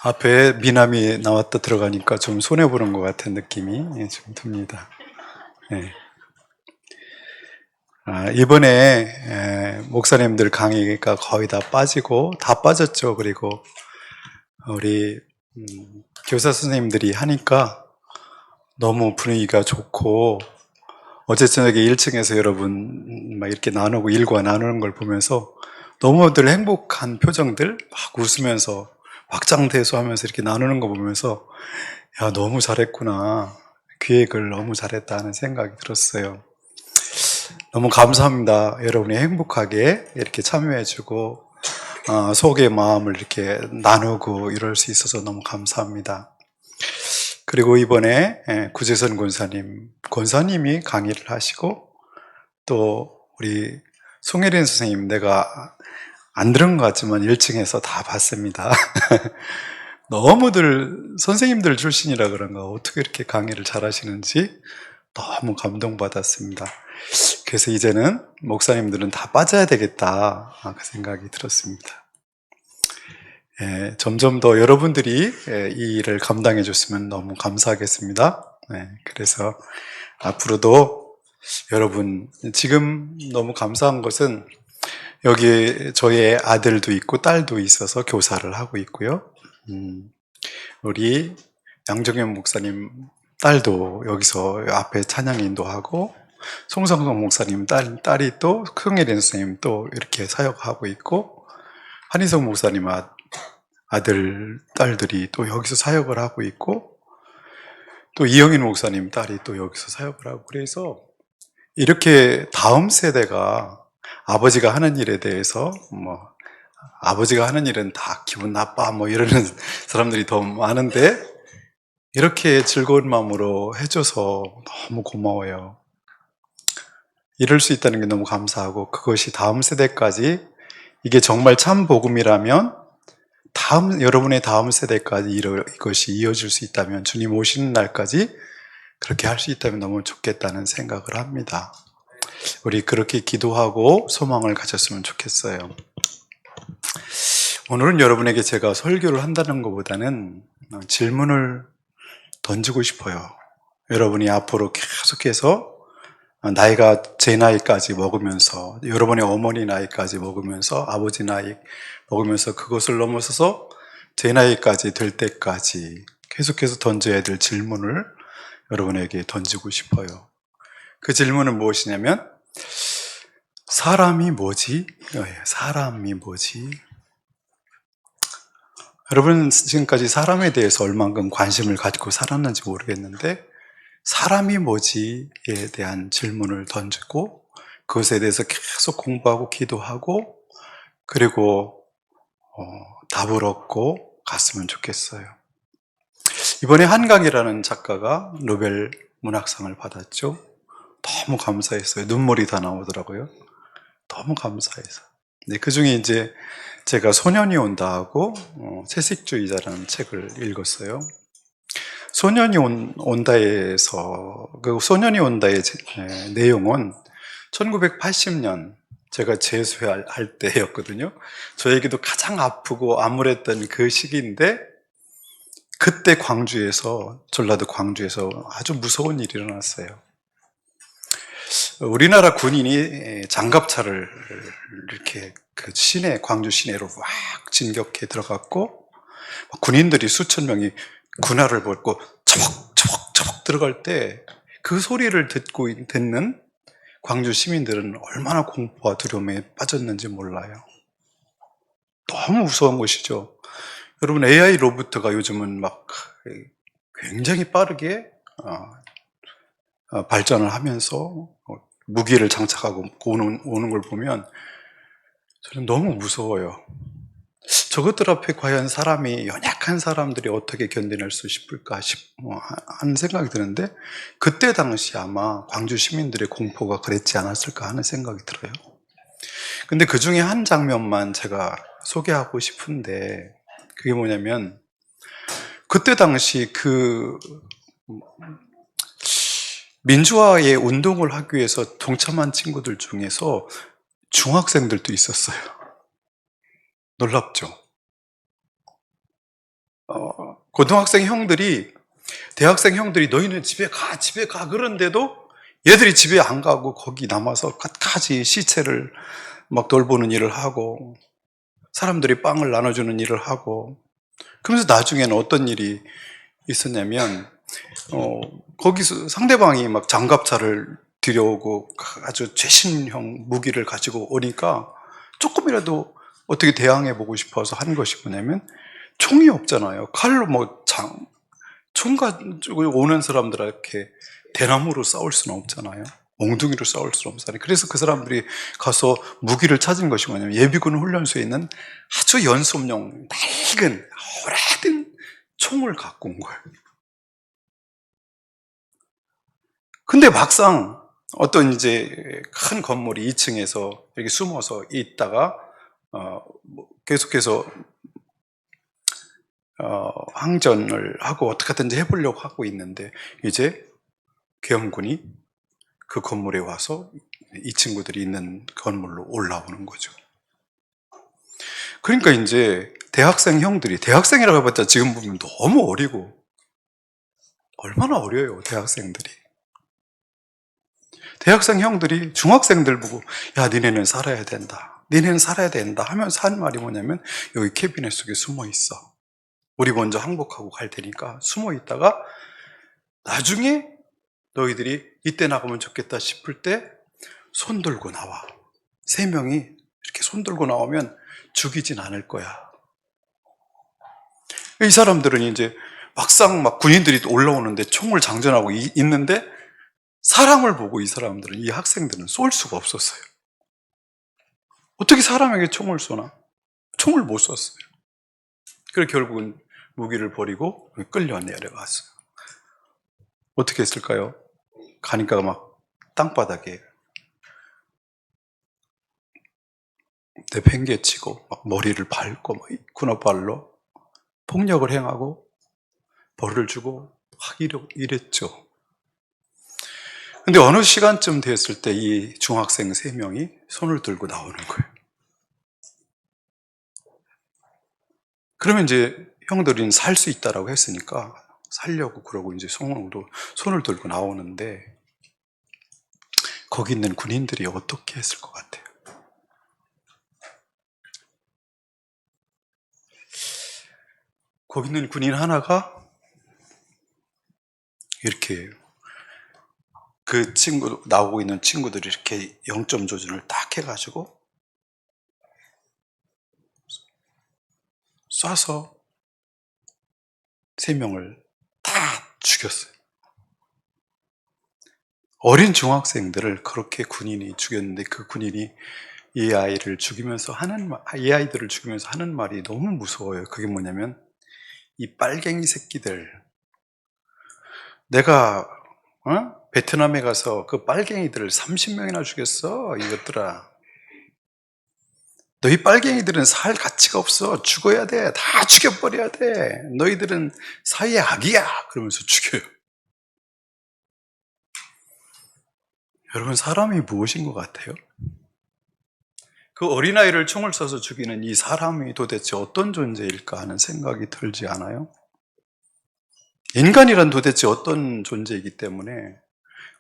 앞에 미남이 나왔다 들어가니까 좀 손해보는 것 같은 느낌이 좀 듭니다. 네. 이번에 목사님들 강의가 거의 다 빠지고, 다 빠졌죠. 그리고 우리 교사 선생님들이 하니까 너무 분위기가 좋고, 어제 저녁에 1층에서 여러분 막 이렇게 나누고 일과 나누는 걸 보면서 너무들 행복한 표정들 막 웃으면서 확장대소하면서 이렇게 나누는 거 보면서 야, 너무 잘했구나. 기획을 너무 잘했다 하는 생각이 들었어요. 너무 감사합니다. 여러분이 행복하게 이렇게 참여해주고 속의 마음을 이렇게 나누고 이럴 수 있어서 너무 감사합니다. 그리고 이번에 구재선 권사님이 강의를 하시고, 또 우리 송혜린 선생님, 내가 안 들은 것 같지만 1층에서 다 봤습니다. 너무들 선생님들 출신이라 그런가 어떻게 이렇게 강의를 잘하시는지 너무 감동받았습니다. 그래서 이제는 목사님들은 다 빠져야 되겠다 그 생각이 들었습니다. 점점 더 여러분들이 이 일을 감당해 줬으면 너무 감사하겠습니다. 그래서 앞으로도 여러분, 지금 너무 감사한 것은 여기 저의 아들도 있고 딸도 있어서 교사를 하고 있고요. 우리 양정현 목사님 딸도 여기서 앞에 찬양 인도하고, 송성성 목사님 딸이 또 성혜린 선생님 또 이렇게 사역하고 있고, 한희석 목사님 아들, 딸들이 또 여기서 사역을 하고 있고, 또 이영인 목사님 딸이 또 여기서 사역을 하고, 그래서 이렇게 다음 세대가 아버지가 하는 일에 대해서 아버지가 하는 일은 다 기분 나빠 이러는 사람들이 더 많은데, 이렇게 즐거운 마음으로 해줘서 너무 고마워요. 이럴 수 있다는 게 너무 감사하고, 그것이 다음 세대까지, 이게 정말 참 복음이라면 여러분의 다음 세대까지 이것이 이어질 수 있다면, 주님 오시는 날까지 그렇게 할 수 있다면 너무 좋겠다는 생각을 합니다. 우리 그렇게 기도하고 소망을 가졌으면 좋겠어요. 오늘은 여러분에게 제가 설교를 한다는 것보다는 질문을 던지고 싶어요. 여러분이 앞으로 계속해서 제 나이까지 먹으면서, 여러분의 어머니 나이까지 먹으면서, 아버지 나이 먹으면서, 그것을 넘어서서 제 나이까지 될 때까지 계속해서 던져야 될 질문을 여러분에게 던지고 싶어요. 그 질문은 무엇이냐면, 사람이 뭐지? 사람이 뭐지? 여러분 지금까지 사람에 대해서 얼만큼 관심을 가지고 살았는지 모르겠는데, 사람이 뭐지에 대한 질문을 던지고 그것에 대해서 계속 공부하고 기도하고, 그리고 답을 얻고 갔으면 좋겠어요. 이번에 한강이라는 작가가 노벨 문학상을 받았죠. 너무 감사했어요. 눈물이 다 나오더라고요. 너무 감사해서. 그 중에 이제 제가 소년이 온다 하고 채식주의자라는 책을 읽었어요. 소년이 온다에서, 그 소년이 온다의 내용은 1980년 제가 재수할 때였거든요. 저에게도 가장 아프고 암울했던 그 시기인데, 그때 전라도 광주에서 아주 무서운 일이 일어났어요. 우리나라 군인이 장갑차를 이렇게 그 광주 시내로 막 진격해 들어갔고, 군인들이 수천 명이 군화를 벗고 처벅처벅 들어갈 때 그 소리를 듣는 광주 시민들은 얼마나 공포와 두려움에 빠졌는지 몰라요. 너무 무서운 것이죠. 여러분, AI 로봇가 요즘은 막 굉장히 빠르게 발전을 하면서 무기를 장착하고 오는 걸 보면 저는 너무 무서워요. 저것들 앞에 과연 연약한 사람들이 어떻게 견뎌낼 수 있을까 하는 생각이 드는데, 그때 당시 아마 광주 시민들의 공포가 그랬지 않았을까 하는 생각이 들어요. 근데 그 중에 한 장면만 제가 소개하고 싶은데, 그게 뭐냐면, 그때 당시 민주화의 운동을 하기 위해서 동참한 친구들 중에서 중학생들도 있었어요. 놀랍죠? 고등학생 형들이, 대학생 형들이 너희는 집에 가 그런데도 얘들이 집에 안 가고 거기 남아서 끝까지 시체를 막 돌보는 일을 하고 사람들이 빵을 나눠주는 일을 하고, 그러면서 나중에는 어떤 일이 있었냐면 거기서 상대방이 막 장갑차를 들여오고 아주 최신형 무기를 가지고 오니까 조금이라도 어떻게 대항해보고 싶어서 한 것이 뭐냐면, 총이 없잖아요. 칼로 총 가지고 오는 사람들한테 대나무로 싸울 수는 없잖아요. 몽둥이로 싸울 수는 없잖아요. 그래서 그 사람들이 가서 무기를 찾은 것이 뭐냐면, 예비군 훈련소에 있는 아주 연습용 낡은 오래된 총을 갖고 온 거예요. 근데 막상 어떤 이제 큰 건물이 2층에서 이렇게 숨어서 있다가 계속해서 항전을 하고 어떻게든지 해보려고 하고 있는데, 이제 계엄군이 그 건물에 와서 이 친구들이 있는 건물로 올라오는 거죠. 그러니까 이제 대학생 형들이, 대학생이라고 해봤자 지금 보면 너무 어리고, 얼마나 어려요 대학생들이. 대학생 형들이 중학생들 보고 야 니네는 살아야 된다, 니네는 살아야 된다 하면서 하는 말이 뭐냐면, 여기 캐비넷 속에 숨어 있어, 우리 먼저 항복하고 갈 테니까 숨어 있다가 나중에 너희들이 이때 나가면 좋겠다 싶을 때 손 들고 나와. 3명이 이렇게 손 들고 나오면 죽이진 않을 거야. 이 사람들은 이제 막상 막 군인들이 올라오는데 총을 장전하고 있는데, 사람을 보고 이 사람들은, 이 학생들은 쏠 수가 없었어요. 어떻게 사람에게 총을 쏘나? 총을 못 쐈어요. 그래서 결국은 무기를 버리고 끌려 내려갔어요. 어떻게 했을까요? 가니까 막 땅바닥에 내팽개치고 막 머리를 밟고 막 군어발로 폭력을 행하고 벌을 주고 막 이랬죠. 근데 어느 시간쯤 됐을 때 이 중학생 3명이 손을 들고 나오는 거예요. 그러면 이제 형들은 살 수 있다라고 했으니까 살려고 그러고 이제 손을 들고 나오는데, 거기 있는 군인들이 어떻게 했을 것 같아요? 거기 있는 군인 하나가 이렇게 그 나오고 있는 친구들이 이렇게 0점 조준을 딱 해가지고 쏴서 3명을 다 죽였어요. 어린 중학생들을 그렇게 군인이 죽였는데, 그 군인이 이 아이들을 죽이면서 하는 말이 너무 무서워요. 그게 뭐냐면, 이 빨갱이 새끼들, 내가 베트남에 가서 그 빨갱이들을 30명이나 죽였어. 이것들아, 너희 빨갱이들은 살 가치가 없어. 죽어야 돼. 다 죽여버려야 돼. 너희들은 사회의 악이야. 그러면서 죽여요. 여러분, 사람이 무엇인 것 같아요? 그 어린아이를 총을 쏴서 죽이는 이 사람이 도대체 어떤 존재일까 하는 생각이 들지 않아요? 인간이란 도대체 어떤 존재이기 때문에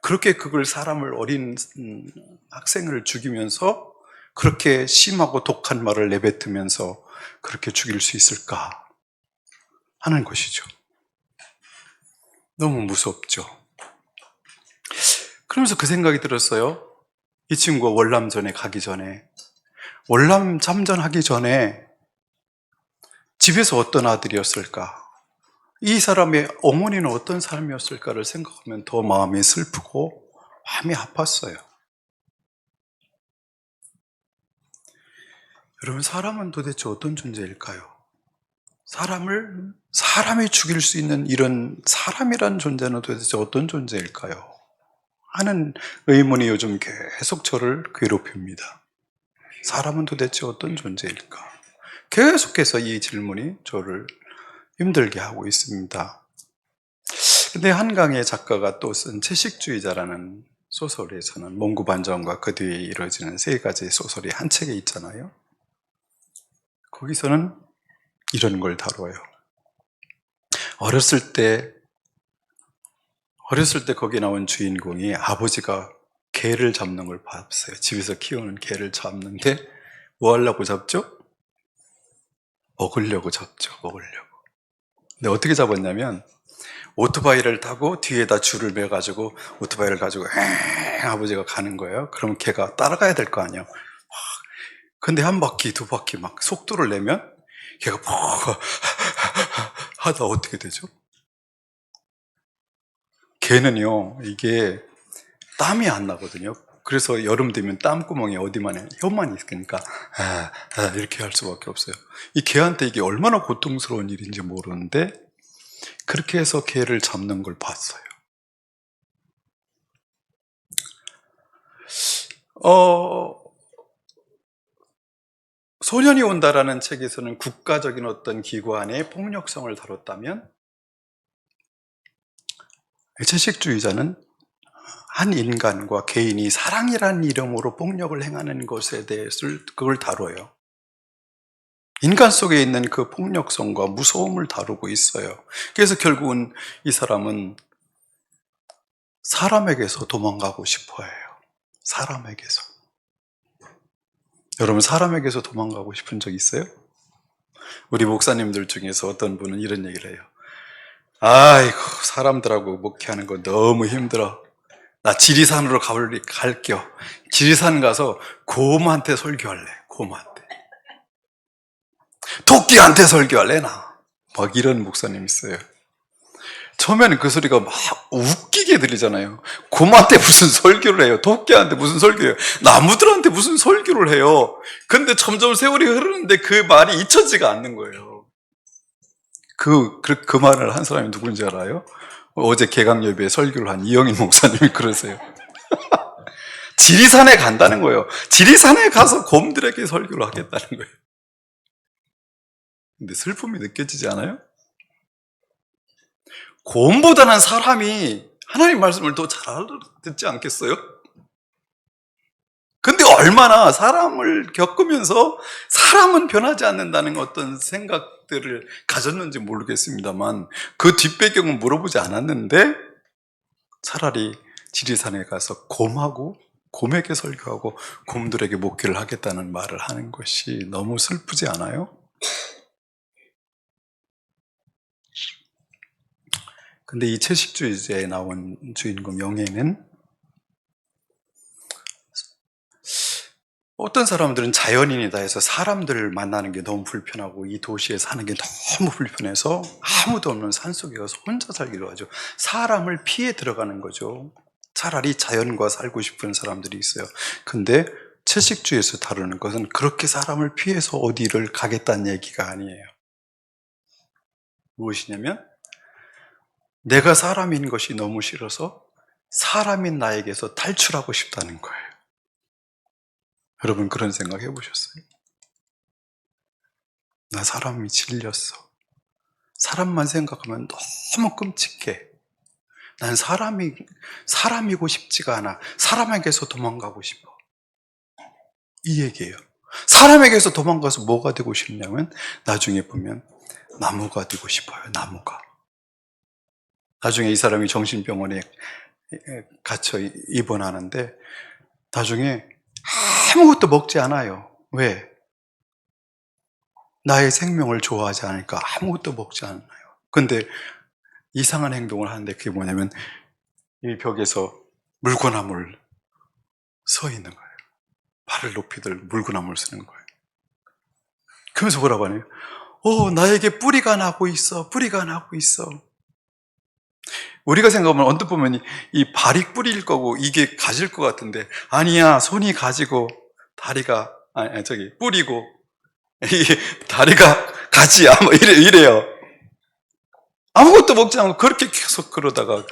그렇게 사람을, 어린 학생을 죽이면서 그렇게 심하고 독한 말을 내뱉으면서 그렇게 죽일 수 있을까 하는 것이죠. 너무 무섭죠. 그러면서 그 생각이 들었어요. 이 친구가 월남전에 가기 전에, 월남 참전하기 전에 집에서 어떤 아들이었을까? 이 사람의 어머니는 어떤 삶이었을까를 생각하면 더 마음이 슬프고 마음이 아팠어요. 여러분, 사람은 도대체 어떤 존재일까요? 사람이 죽일 수 있는 이런 사람이란 존재는 도대체 어떤 존재일까요? 하는 의문이 요즘 계속 저를 괴롭힙니다. 사람은 도대체 어떤 존재일까? 계속해서 이 질문이 저를 힘들게 하고 있습니다. 근데 한강의 작가가 또 쓴 채식주의자라는 소설에서는 몽구반정과 그 뒤에 이루어지는 3가지 소설이 한 책에 있잖아요. 거기서는 이런 걸 다뤄요. 어렸을 때 거기 나온 주인공이 아버지가 개를 잡는 걸 봤어요. 집에서 키우는 개를 잡는데 뭐 하려고 잡죠? 먹으려고 잡죠. 먹으려고. 근데 어떻게 잡았냐면 오토바이를 타고 뒤에다 줄을 매가지고 오토바이를 가지고 아버지가 가는 거예요. 그럼 걔가 따라가야 될 거 아니에요. 근데 한 바퀴 두 바퀴 막 속도를 내면 걔가 하다 어떻게 되죠? 개는요 이게 땀이 안 나거든요. 그래서 여름 되면 땀구멍이 어디만 혀만 있으니까 이렇게 할 수밖에 없어요. 이 개한테 이게 얼마나 고통스러운 일인지 모르는데 그렇게 해서 개를 잡는 걸 봤어요. 소년이 온다라는 책에서는 국가적인 어떤 기관의 폭력성을 다뤘다면 채식주의자는 한 인간과 개인이 사랑이라는 이름으로 폭력을 행하는 것에 대해서 그걸 다뤄요. 인간 속에 있는 그 폭력성과 무서움을 다루고 있어요. 그래서 결국은 이 사람은 사람에게서 도망가고 싶어 해요. 사람에게서. 여러분 사람에게서 도망가고 싶은 적 있어요? 우리 목사님들 중에서 어떤 분은 이런 얘기를 해요. 아이고 사람들하고 목회하는 거 너무 힘들어. 나 지리산으로 갈게요. 지리산 가서 곰한테 설교할래. 곰한테. 토끼한테 설교할래 나. 막 이런 목사님 있어요. 처음에는 그 소리가 막 웃기게 들리잖아요. 곰한테 무슨 설교를 해요. 토끼한테 무슨 설교해요. 나무들한테 무슨 설교를 해요. 근데 점점 세월이 흐르는데 그 말이 잊혀지가 않는 거예요. 그 말을 한 사람이 누군지 알아요? 어제 개강예배에 설교를 한 이영인 목사님이 그러세요. 지리산에 간다는 거예요. 지리산에 가서 곰들에게 설교를 하겠다는 거예요. 근데 슬픔이 느껴지지 않아요? 곰보다는 사람이 하나님 말씀을 더 잘 듣지 않겠어요? 근데 얼마나 사람을 겪으면서 사람은 변하지 않는다는 어떤 생각들을 가졌는지 모르겠습니다만 그 뒷배경은 물어보지 않았는데 차라리 지리산에 가서 곰에게 설교하고 곰들에게 목회를 하겠다는 말을 하는 것이 너무 슬프지 않아요? 근데 이 채식주의자에 나온 주인공 영애는 어떤 사람들은 자연인이다 해서 사람들을 만나는 게 너무 불편하고 이 도시에 사는 게 너무 불편해서 아무도 없는 산속에 가서 혼자 살기로 하죠. 사람을 피해 들어가는 거죠. 차라리 자연과 살고 싶은 사람들이 있어요. 근데 채식주의에서 다루는 것은 그렇게 사람을 피해서 어디를 가겠다는 얘기가 아니에요. 무엇이냐면 내가 사람인 것이 너무 싫어서 사람인 나에게서 탈출하고 싶다는 거예요. 여러분 그런 생각 해보셨어요? 나 사람이 질렸어. 사람만 생각하면 너무 끔찍해. 난 사람이고 싶지가 않아. 사람에게서 도망가고 싶어. 이 얘기예요. 사람에게서 도망가서 뭐가 되고 싶냐면 나중에 보면 나무가 되고 싶어요. 나무가. 나중에 이 사람이 정신병원에 갇혀 입원하는데 나중에 아무것도 먹지 않아요. 왜? 나의 생명을 좋아하지 않으니까 아무것도 먹지 않아요. 근데 이상한 행동을 하는데 그게 뭐냐면 이 벽에서 물구나무를 서 있는 거예요. 발을 높이들 물구나무를 쓰는 거예요. 그러면서 뭐라고 하네요? 나에게 뿌리가 나고 있어. 뿌리가 나고 있어. 우리가 생각하면 언뜻 보면 이 발이 뿌리일 거고 이게 가질 것 같은데 아니야. 손이 가지고 다리가 뿌리고 이게 다리가 가지야. 뭐 이래요. 아무것도 먹지 않고 그렇게 계속 그러다가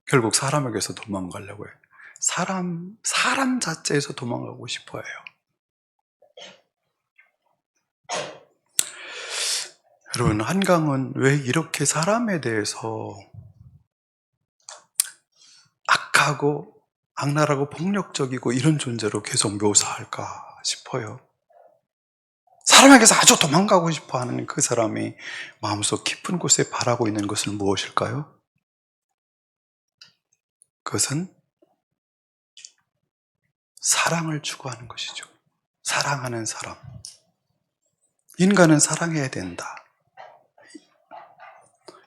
결국 사람에게서 도망가려고 해요. 사람 자체에서 도망가고 싶어 해요. 여러분, 한강은 왜 이렇게 사람에 대해서 악하고 악랄하고 폭력적이고 이런 존재로 계속 묘사할까 싶어요. 사람에게서 아주 도망가고 싶어 하는 그 사람이 마음속 깊은 곳에 바라고 있는 것은 무엇일까요? 그것은 사랑을 추구하는 것이죠. 사랑하는 사람. 인간은 사랑해야 된다.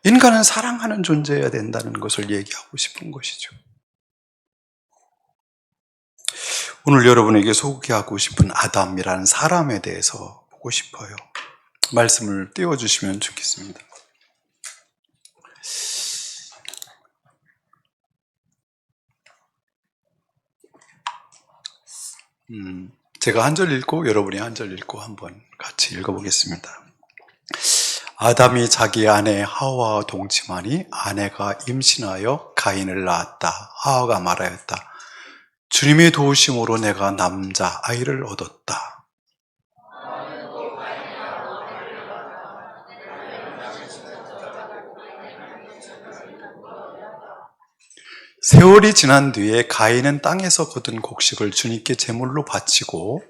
인간은 사랑하는 존재여야 된다는 것을 얘기하고 싶은 것이죠. 오늘 여러분에게 소개하고 싶은 아담이라는 사람에 대해서 보고 싶어요. 말씀을 띄워주시면 좋겠습니다. 제가 한 절 읽고 여러분이 한 절 읽고 한번 같이 읽어보겠습니다. 아담이 자기 아내 하와와 동침하니 아내가 임신하여 가인을 낳았다. 하와가 말하였다. 주님의 도우심으로 내가 남자 아이를 얻었다. 세월이 지난 뒤에 가인은 땅에서 거둔 곡식을 주님께 제물로 바치고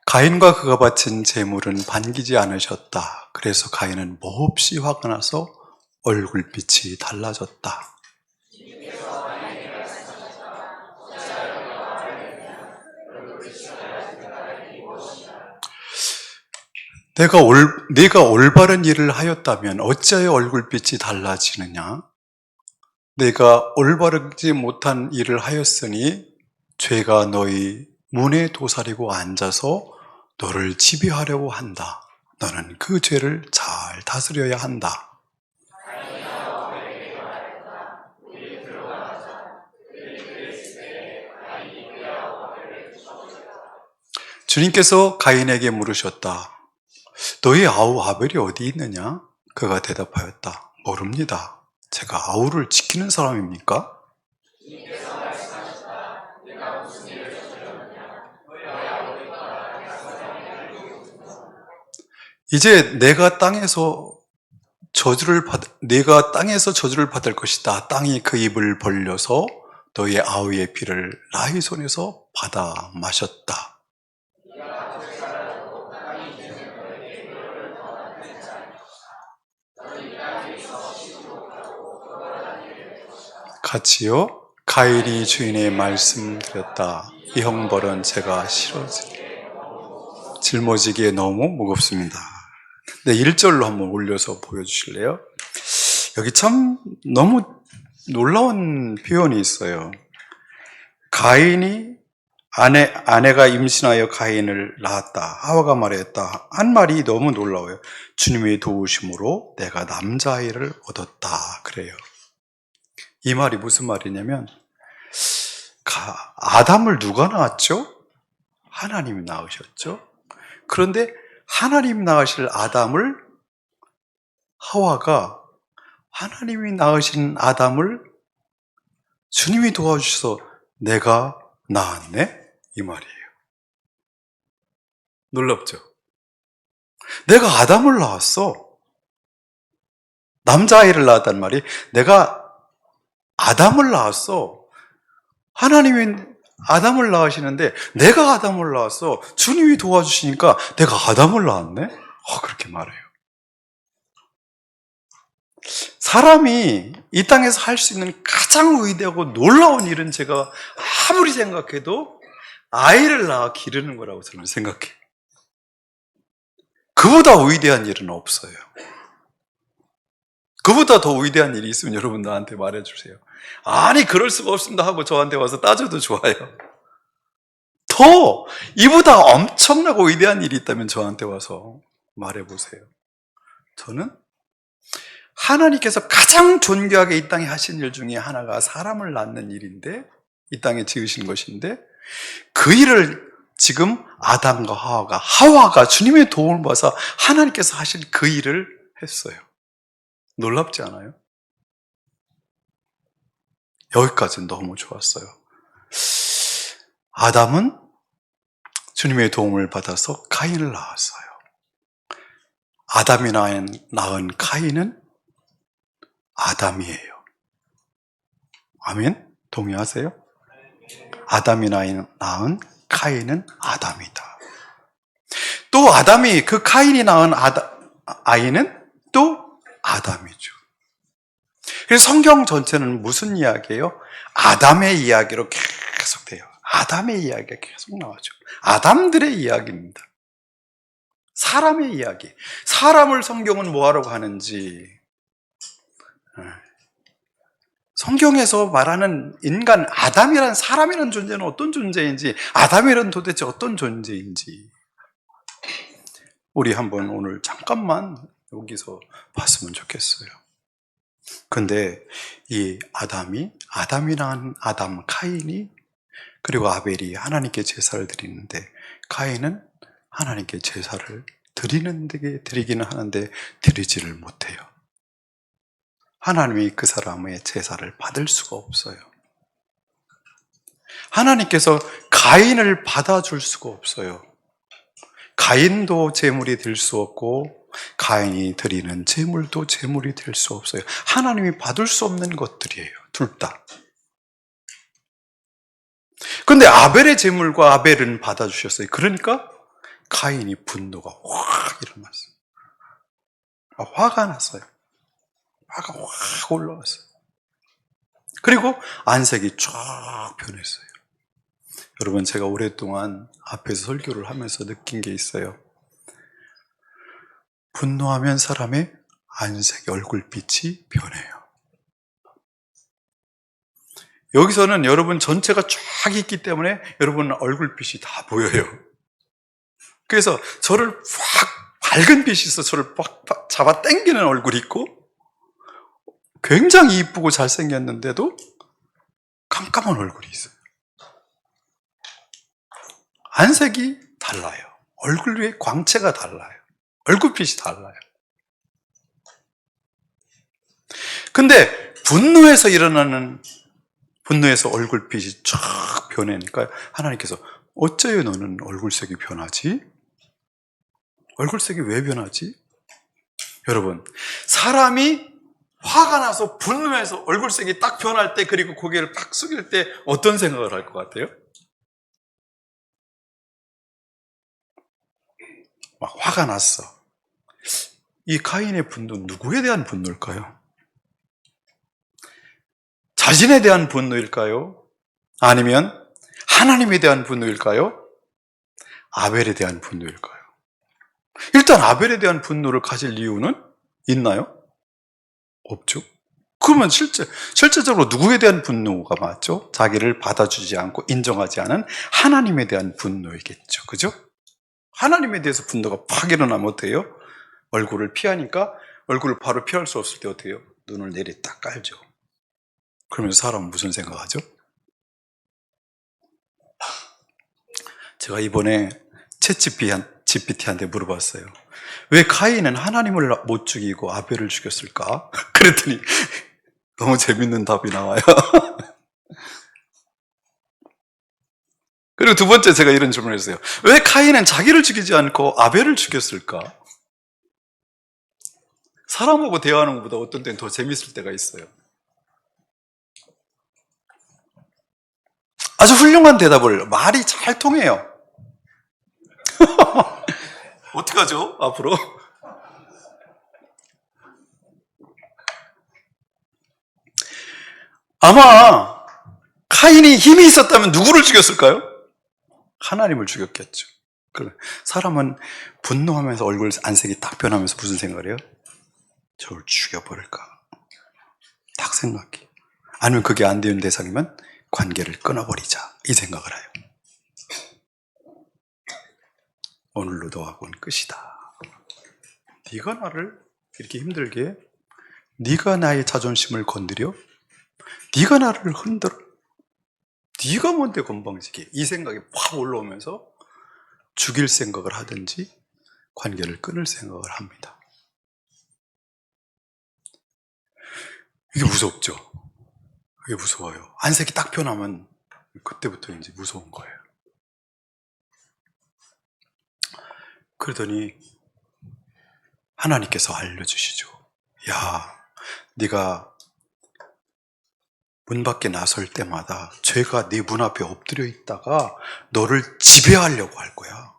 가인과 그가 바친 제물은 반기지 않으셨다. 그래서 가인은 몹시 화가 나서 얼굴빛이 달라졌다. 내가 올바른 일을 하였다면 어찌하여 얼굴빛이 달라지느냐? 내가 올바르지 못한 일을 하였으니 죄가 너희 문에 도사리고 앉아서 너를 지배하려고 한다. 너는 그 죄를 잘 다스려야 한다. 주님께서 가인에게 물으셨다. 너희 아우 아벨이 어디 있느냐? 그가 대답하였다. 모릅니다. 제가 아우를 지키는 사람입니까? 이제 내가 땅에서 저주를 받을 것이다. 땅이 그 입을 벌려서 너희 아우의 피를 나의 손에서 받아 마셨다. 같이요. 가인이 주인의 말씀드렸다. 이 형벌은 제가 짊어지기에 너무 무겁습니다. 네, 1절로 한번 올려서 보여주실래요? 여기 참 너무 놀라운 표현이 있어요. 가인이 아내가 임신하여 가인을 낳았다. 하와가 말했다. 한 말이 너무 놀라워요. 주님의 도우심으로 내가 남자아이를 얻었다. 그래요. 이 말이 무슨 말이냐면 아담을 누가 낳았죠? 하나님이 낳으셨죠? 그런데 하나님 낳으실 아담을 하와가 하나님이 낳으신 아담을 주님이 도와주셔서 내가 낳았네? 이 말이에요. 놀랍죠? 내가 아담을 낳았어. 남자아이를 낳았단 말이 내가 아담을 낳았어. 하나님이 아담을 낳으시는데 내가 아담을 낳았어. 주님이 도와주시니까 내가 아담을 낳았네? 그렇게 말해요. 사람이 이 땅에서 할 수 있는 가장 위대하고 놀라운 일은 제가 아무리 생각해도 아이를 낳아 기르는 거라고 저는 생각해요. 그보다 위대한 일은 없어요. 그보다 더 위대한 일이 있으면 여러분 나한테 말해주세요. 아니 그럴 수가 없습니다 하고 저한테 와서 따져도 좋아요. 더 이보다 엄청나고 위대한 일이 있다면 저한테 와서 말해보세요. 저는 하나님께서 가장 존귀하게 이 땅에 하신 일 중에 하나가 사람을 낳는 일인데, 이 땅에 지으신 것인데, 그 일을 지금 아담과 하와가 주님의 도움을 받아서 하나님께서 하신 그 일을 했어요. 놀랍지 않아요? 여기까지는 너무 좋았어요. 아담은 주님의 도움을 받아서 가인을 낳았어요. 아담이 낳은 가인은 아담이에요. 아멘? 동의하세요? 아담이 낳은 카인은 아담이다. 또 아담이 그 카인이 낳은 아이는 또 아담이죠. 그래서 성경 전체는 무슨 이야기예요? 아담의 이야기로 계속 돼요. 아담의 이야기가 계속 나오죠. 아담들의 이야기입니다. 사람의 이야기. 사람을 성경은 뭐하라고 하는지, 성경에서 말하는 인간, 아담이란 사람이라는 존재는 어떤 존재인지, 아담이란 도대체 어떤 존재인지, 우리 한번 오늘 잠깐만 여기서 봤으면 좋겠어요. 근데 이 아담이 낳은 아담, 카인이, 그리고 아벨이 하나님께 제사를 드리는데, 카인은 하나님께 제사를 드리기는 하는데 드리지를 못해요. 하나님이 그 사람의 제사를 받을 수가 없어요. 하나님께서 가인을 받아줄 수가 없어요. 가인도 제물이 될 수 없고 가인이 드리는 제물도 제물이 될 수 없어요. 하나님이 받을 수 없는 것들이에요, 둘 다. 근데 아벨의 제물과 아벨은 받아주셨어요. 그러니까 가인이 분노가 확 일어났어요. 화가 났어요. 화가 확 올라왔어요. 그리고 안색이 쫙 변했어요. 여러분, 제가 오랫동안 앞에서 설교를 하면서 느낀 게 있어요. 분노하면 사람의 안색, 얼굴빛이 변해요. 여기서는 여러분 전체가 쫙 있기 때문에 여러분 얼굴빛이 다 보여요. 그래서 저를 확 밝은 빛이 있어 저를 빡 잡아 당기는 얼굴이 있고, 굉장히 이쁘고 잘생겼는데도 깜깜한 얼굴이 있어요. 안색이 달라요. 얼굴 위에 광채가 달라요. 얼굴빛이 달라요. 근데 분노에서 얼굴빛이 쫙 변하니까 하나님께서 어째요 너는 얼굴색이 변하지? 얼굴색이 왜 변하지? 여러분, 사람이 화가 나서 분노해서 얼굴색이 딱 변할 때, 그리고 고개를 딱 숙일 때 어떤 생각을 할 것 같아요? 막 화가 났어. 이 가인의 분노는 누구에 대한 분노일까요? 자신에 대한 분노일까요? 아니면 하나님에 대한 분노일까요? 아벨에 대한 분노일까요? 일단 아벨에 대한 분노를 가질 이유는 있나요? 없죠. 그러면 실제적으로 누구에 대한 분노가 맞죠? 자기를 받아주지 않고 인정하지 않은 하나님에 대한 분노이겠죠. 그죠? 하나님에 대해서 분노가 팍 일어나면 어때요? 얼굴을 피하니까, 얼굴을 바로 피할 수 없을 때 어때요? 눈을 내리 딱 깔죠. 그러면서 사람은 무슨 생각하죠? 제가 이번에 챗GPT한테 물어봤어요. 왜 카인은 하나님을 못 죽이고 아벨을 죽였을까? 그랬더니 너무 재밌는 답이 나와요. 그리고 두 번째 제가 이런 질문을 했어요. 왜 카인은 자기를 죽이지 않고 아벨을 죽였을까? 사람하고 대화하는 것보다 어떤 때는 더 재밌을 때가 있어요. 아주 훌륭한 대답을, 말이 잘 통해요. 어떡하죠? 앞으로? 아마 카인이 힘이 있었다면 누구를 죽였을까요? 하나님을 죽였겠죠. 사람은 분노하면서 얼굴 안색이 딱 변하면서 무슨 생각을 해요? 저를 죽여버릴까? 딱 생각해. 아니면 그게 안 되는 대상이면 관계를 끊어버리자, 이 생각을 해요. 오늘로 너하고는 끝이다. 네가 나를 이렇게 힘들게 해? 네가 나의 자존심을 건드려? 네가 나를 흔들어? 네가 뭔데 건방지게? 이 생각이 확 올라오면서 죽일 생각을 하든지 관계를 끊을 생각을 합니다. 이게 무섭죠? 이게 무서워요. 안색이 딱 변하면 그때부터 이제 무서운 거예요. 그러더니 하나님께서 알려주시죠. 야, 네가 문 밖에 나설 때마다 죄가 네 문 앞에 엎드려 있다가 너를 지배하려고 할 거야.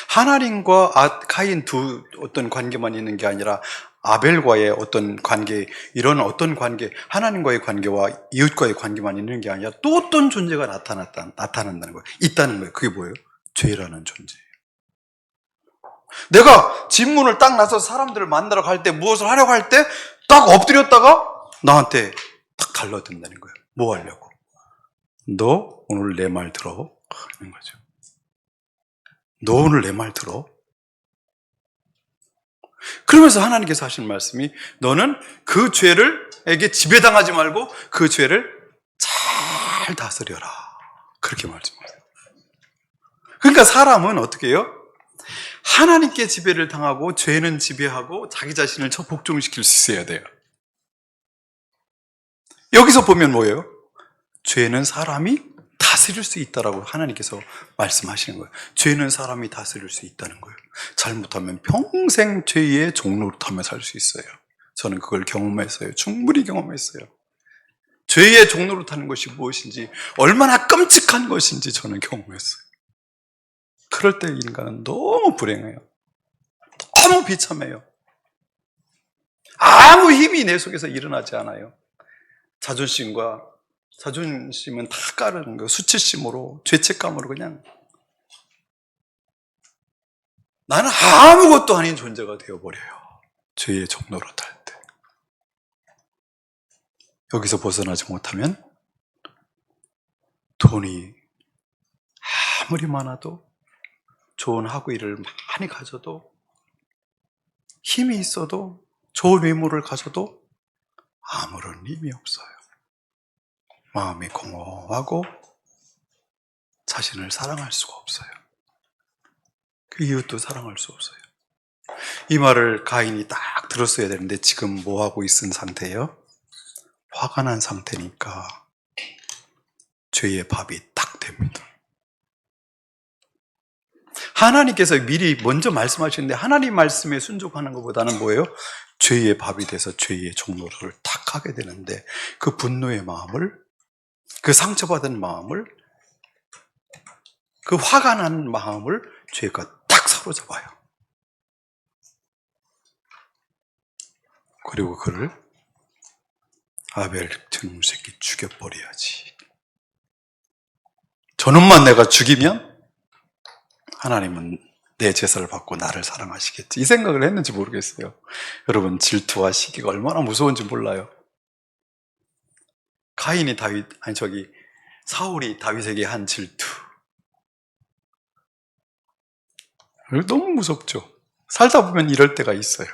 하나님과 가인 두 어떤 관계만 있는 게 아니라 아벨과의 어떤 관계, 이런 어떤 관계, 하나님과의 관계와 이웃과의 관계만 있는 게 아니라 또 어떤 존재가 나타난다는 거예요. 있다는 거예요. 그게 뭐예요? 죄라는 존재예요. 내가 집 문을 딱 나서 사람들을 만나러 갈 때, 무엇을 하려고 할 때 딱 엎드렸다가 나한테 딱 달라든다는 거예요. 뭐 하려고? 너 오늘 내 말 들어? 하는 거죠. 너 오늘 내 말 들어? 그러면서 하나님께서 하신 말씀이, 너는 그 죄를에게 지배당하지 말고 그 죄를 잘 다스려라. 그렇게 말씀하세요. 그러니까 사람은 어떻게 해요? 하나님께 지배를 당하고 죄는 지배하고 자기 자신을 복종시킬 수 있어야 돼요. 여기서 보면 뭐예요? 죄는 사람이 다스릴 수 있다라고 하나님께서 말씀하시는 거예요. 죄는 사람이 다스릴 수 있다는 거예요. 잘못하면 평생 죄의 종노릇하며 살 수 있어요. 저는 그걸 경험했어요. 충분히 경험했어요. 죄의 종노릇하는 것이 무엇인지, 얼마나 끔찍한 것인지 저는 경험했어요. 그럴 때 인간은 너무 불행해요. 너무 비참해요. 아무 힘이 내 속에서 일어나지 않아요. 자존심은 다 까르는 거예요. 수치심으로, 죄책감으로 그냥 나는 아무것도 아닌 존재가 되어버려요. 죄의 종노릇할 때. 여기서 벗어나지 못하면 돈이 아무리 많아도, 좋은 학위를 많이 가져도, 힘이 있어도, 좋은 외모를 가져도 아무런 힘이 없어요. 마음이 공허하고 자신을 사랑할 수가 없어요. 그 이웃도 사랑할 수 없어요. 이 말을 가인이 딱 들었어야 되는데 지금 뭐하고 있은 상태예요? 화가 난 상태니까 죄의 밥이 딱 됩니다. 하나님께서 미리 먼저 말씀하시는데 하나님 말씀에 순종하는 것보다는 뭐예요? 죄의 밥이 돼서 죄의 종로를 딱 하게 되는데, 그 분노의 마음을, 그 상처받은 마음을, 그 화가 난 마음을 죄가 딱 사로잡아요. 그리고 그를 아벨 저놈 새끼 죽여버려야지. 저놈만 내가 죽이면 하나님은 내 제사를 받고 나를 사랑하시겠지. 이 생각을 했는지 모르겠어요. 여러분, 질투와 시기가 얼마나 무서운지 몰라요. 사울이 다윗에게 한 질투. 너무 무섭죠. 살다 보면 이럴 때가 있어요.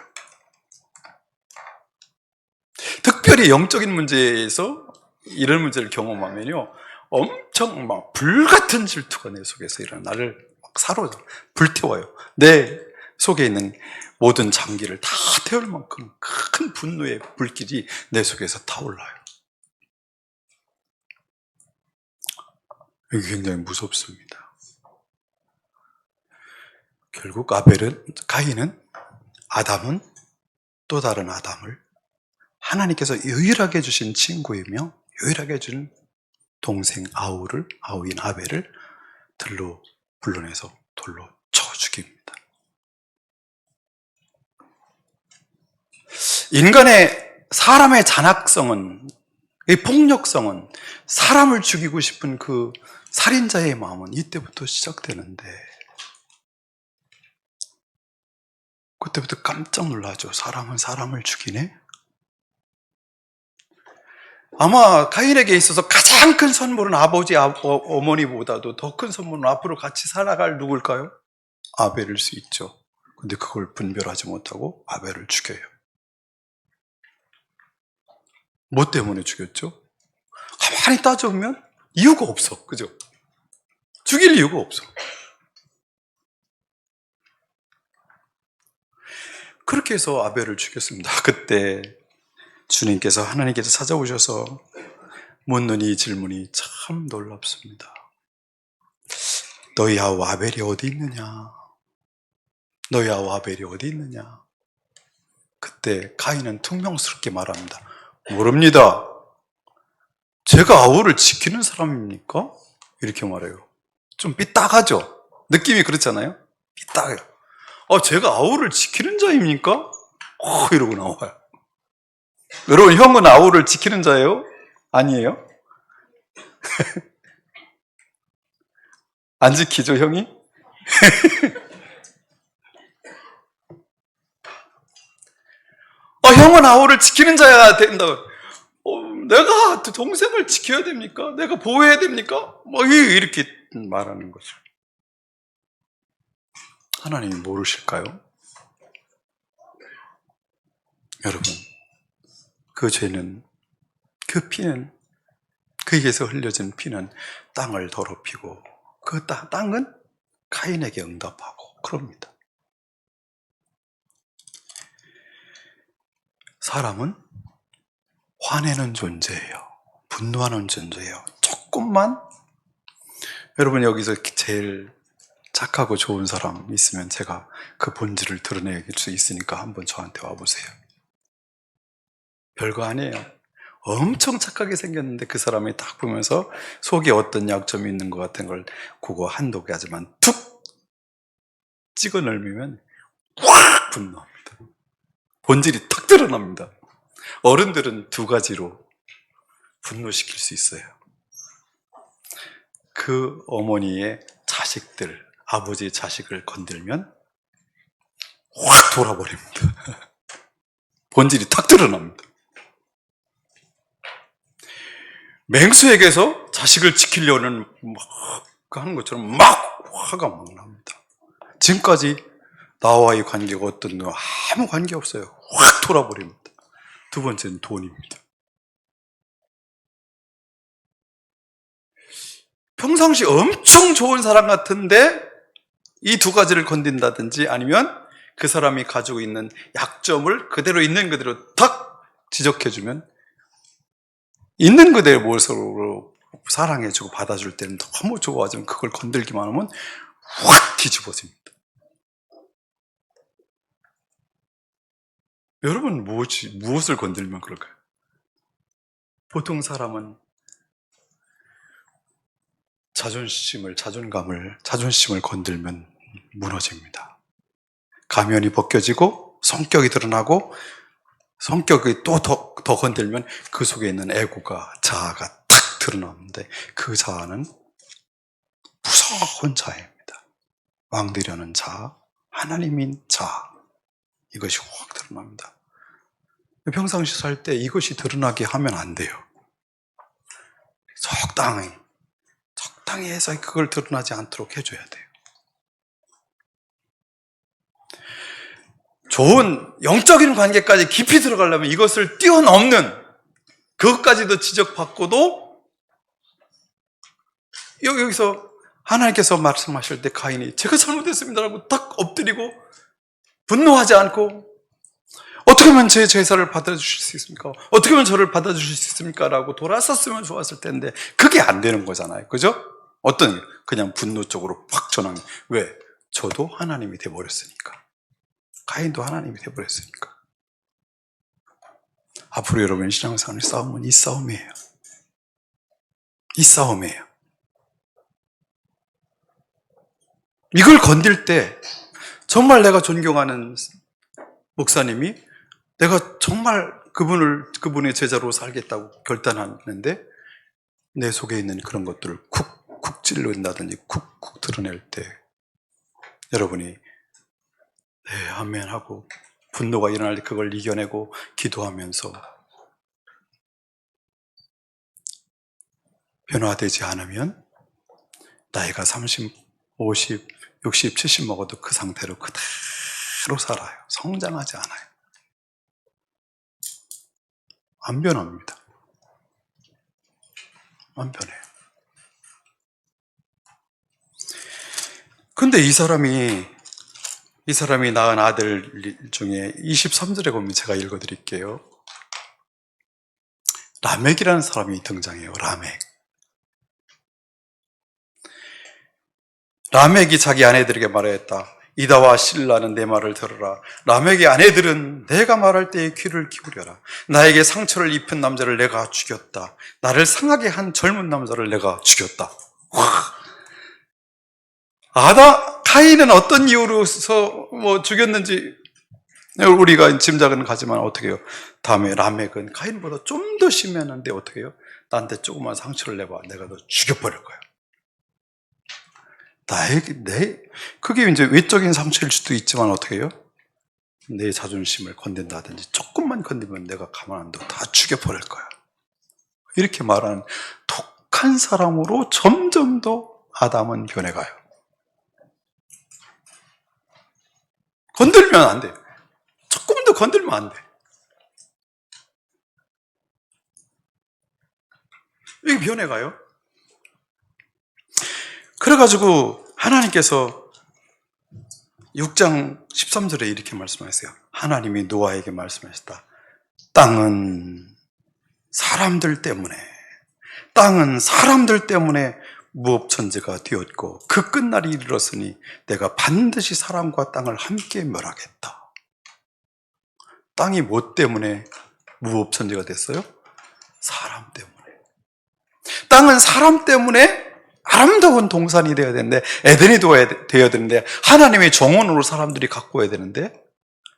특별히 영적인 문제에서 이런 문제를 경험하면요, 엄청 막 불같은 질투가 내 속에서 일어나 나를 막 사로잡아 불태워요. 내 속에 있는 모든 장기를 다 태울 만큼 큰 분노의 불길이 내 속에서 타올라요. 이게 굉장히 무섭습니다. 결국 아담은 또 다른 아담을 하나님께서 유일하게 주신 친구이며 유일하게 준 동생 아우인 아벨을 들로 불러내서 돌로 쳐 죽입니다. 사람의 잔악성은, 이 폭력성은, 사람을 죽이고 싶은 그 살인자의 마음은 이때부터 시작되는데, 그때부터 깜짝 놀라죠. 사람은 사람을 죽이네? 아마 가인에게 있어서 가장 큰 선물은 어머니보다도 더 큰 선물은 앞으로 같이 살아갈 누굴까요? 아벨일 수 있죠. 근데 그걸 분별하지 못하고 아벨을 죽여요. 뭐 때문에 죽였죠? 가만히 따져보면 이유가 없어. 그죠? 죽일 이유가 없어. 그렇게 해서 아벨을 죽였습니다. 그때 하나님께서 찾아오셔서 묻는 이 질문이 참 놀랍습니다. 너희 아우 아벨이 어디 있느냐? 너희 아우 아벨이 어디 있느냐? 그때 가인은 퉁명스럽게 말합니다. 모릅니다. 제가 아우를 지키는 사람입니까? 이렇게 말해요. 좀 삐딱하죠? 느낌이 그렇잖아요? 삐딱해요. 제가 아우를 지키는 자입니까? 이러고 나와요. 여러분, 형은 아우를 지키는 자예요? 아니에요? 안 지키죠, 형이? 형은 아우를 지키는 자야 된다고. 내가 동생을 지켜야 됩니까? 내가 보호해야 됩니까? 이렇게 말하는 거죠. 하나님이 모르실까요? 여러분, 그 죄는, 그 피는, 그에게서 흘려진 피는 땅을 더럽히고 그 땅은 카인에게 응답하고 그럽니다. 사람은 화내는 존재예요. 분노하는 존재예요. 조금만, 여러분 여기서 제일 착하고 좋은 사람 있으면 제가 그 본질을 드러낼 수 있으니까 한번 저한테 와보세요. 별거 아니에요. 엄청 착하게 생겼는데 그 사람이 딱 보면서 속에 어떤 약점이 있는 것 같은 걸 그거 한두 가지만 툭 찍어 넓으면 확 분노합니다. 본질이 탁 드러납니다. 어른들은 두 가지로 분노시킬 수 있어요. 그 어머니의 자식들, 아버지의 자식을 건들면 확 돌아버립니다. 본질이 탁 드러납니다. 맹수에게서 자식을 지키려는 막 하는 것처럼 막 화가 막 납니다. 지금까지 나와의 관계가 어떤 거 아무 관계 없어요. 확 돌아버립니다. 두 번째는 돈입니다. 평상시 엄청 좋은 사람 같은데 이 두 가지를 건든다든지 아니면 그 사람이 가지고 있는 약점을 그대로 있는 그대로 탁 지적해주면 있는 그대로 모습으로 사랑해주고 받아줄 때는 너무 좋아하지만 그걸 건들기만 하면 확 뒤집어집니다. 여러분 무엇을 건들면 그럴까요? 보통 사람은 자존심을 건들면 무너집니다. 가면이 벗겨지고 성격이 드러나고 성격이 또 더 건들면 그 속에 있는 에고가, 자아가 탁 드러나는데 그 자아는 무서운 자아입니다. 왕되려는 자아, 하나님인 자아, 이것이 확 드러납니다. 평상시 살 때 이것이 드러나게 하면 안 돼요. 적당히 해서 그걸 드러나지 않도록 해줘야 돼요. 좋은 영적인 관계까지 깊이 들어가려면 이것을 뛰어넘는, 그것까지도 지적받고도 여기서 하나님께서 말씀하실 때 가인이 제가 잘못했습니다라고 딱 엎드리고 분노하지 않고 어떻게 하면 제 제사를 받아주실 수 있습니까? 어떻게 하면 저를 받아주실 수 있습니까? 라고 돌아섰으면 좋았을 텐데 그게 안 되는 거잖아요. 그죠? 그냥 분노 쪽으로 확 전환. 왜? 저도 하나님이 돼버렸으니까. 가인도 하나님이 돼버렸으니까. 앞으로 여러분 신앙생활의 싸움은 이 싸움이에요. 이 싸움이에요. 이걸 건들 때 정말 내가 존경하는 목사님이 내가 정말 그분의 제자로 살겠다고 결단하는데 내 속에 있는 그런 것들을 쿡쿡 찔른다든지 쿡쿡 드러낼 때 여러분이 네, 아멘 하고 분노가 일어날 때 그걸 이겨내고 기도하면서 변화되지 않으면 나이가 30, 50, 60, 70 먹어도 그 상태로 그대로 살아요. 성장하지 않아요. 안 변합니다. 안 변해요. 근데 이 사람이 낳은 아들 중에 23절에 보면 제가 읽어드릴게요. 라멕이라는 사람이 등장해요. 라멕이 자기 아내들에게 말하였다. 이다와 실라는 내 말을 들어라. 람에게 아내들은 내가 말할 때에 귀를 기울여라. 나에게 상처를 입힌 남자를 내가 죽였다. 나를 상하게 한 젊은 남자를 내가 죽였다. 카인은 어떤 이유로서 죽였는지 우리가 짐작은 가지만 어떻게 해요? 다음에 라멕은 카인보다 좀 더 심했는데 어떻게 해요? 나한테 조그만 상처를 내봐. 내가 너 죽여버릴 거야. 그게 이제 외적인 상처일 수도 있지만 어떻게 해요? 내 자존심을 건든다든지 조금만 건드리면 내가 가만 안 둬. 다 죽여버릴 거야. 이렇게 말하는 독한 사람으로 점점 더 아담은 변해가요. 건들면 안 돼. 조금 더 건들면 안 돼. 이게 변해가요. 그래가지고 하나님께서 6장 13절에 이렇게 말씀하셨어요. 하나님이 노아에게 말씀하셨다. 땅은 사람들 때문에 무업천지가 되었고 그 끝날이 이르렀으니 내가 반드시 사람과 땅을 함께 멸하겠다. 땅이 뭐 때문에 무업천지가 됐어요? 사람 때문에. 땅은 사람 때문에 아름다운 동산이 되어야 되는데, 에덴이 되어야 되는데, 하나님의 정원으로 사람들이 가꿔야 되는데,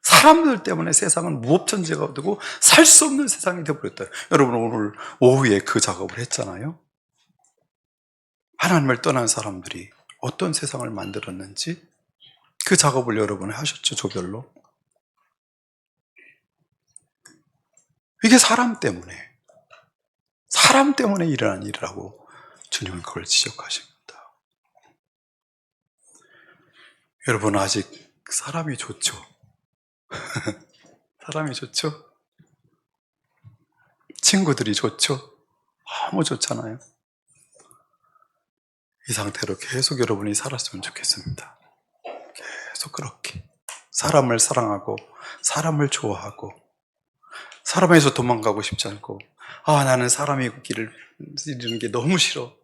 사람들 때문에 세상은 무업천지가 되고 살 수 없는 세상이 되어버렸다. 여러분 오늘 오후에 그 작업을 했잖아요. 하나님을 떠난 사람들이 어떤 세상을 만들었는지 그 작업을 여러분이 하셨죠, 조별로. 이게 사람 때문에 일어난 일이라고 주님은 그걸 지적하십니다. 여러분 아직 사람이 좋죠? 사람이 좋죠? 친구들이 좋죠? 너무 좋잖아요. 이 상태로 계속 여러분이 살았으면 좋겠습니다. 계속 그렇게 사람을 사랑하고 사람을 좋아하고 사람에서 도망가고 싶지 않고 나는 사람의 길을 이루는 게 너무 싫어.